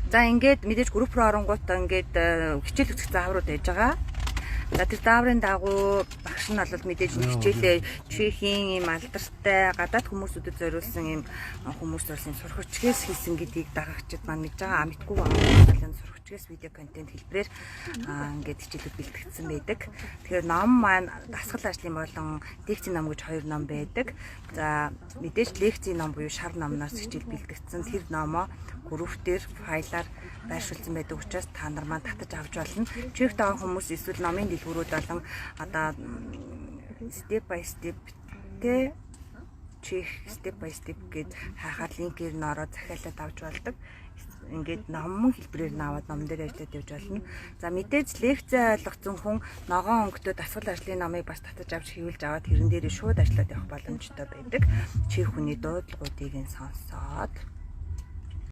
За ингээд мэдээж групп руу оронгууд ингээд хичээл үзэх зааврууд байж байгаа. За тэр зааврын дагуу багш нь бол мэдээж хичээлээ Чехийн ийм алдартай гадаад хүмүүсүүдэд зориулсан ийм хүмүүс зориулсан сурхичгээс хийсэн гэдгийг дагагчид маань мэдж байгаа. Мэдгүй байгаа сурхичгээс видео контент хэлбэрээр ингээд хичээлүүд бэлтгэгдсэн байдаг. Тэгэхээр ном маань дасгал ажлын болон лекцийн ном гэж хоёр ном байдаг. За мэдээж лекцийн ном буюу шар номноос хичээл бэлтгэгдсэн. Тэр номоо групп дээр файлаар байршуулсан байдаг учраас та нар маань татаж авч болно. Чех таах хүмүүс эсвэл номын дэлгүүрүүд болон одоо step by step тэ Чех step by step гэж хайхаар линкээр н ороод захиалаад авч болдог. Ингээд номон хэлбэрээр наваад ном дээр ажиллаж явж болно. За мэдээж лекцээ ойлгоцсон хүн ногоон өнгөтэй дасгал ажлын номыг бас татаж авч хийвэлж аваад тэрэн дээрээ шууд ажиллаад явах боломжтой байдаг. Чех хүний дуудлагуудыг нь сонсоод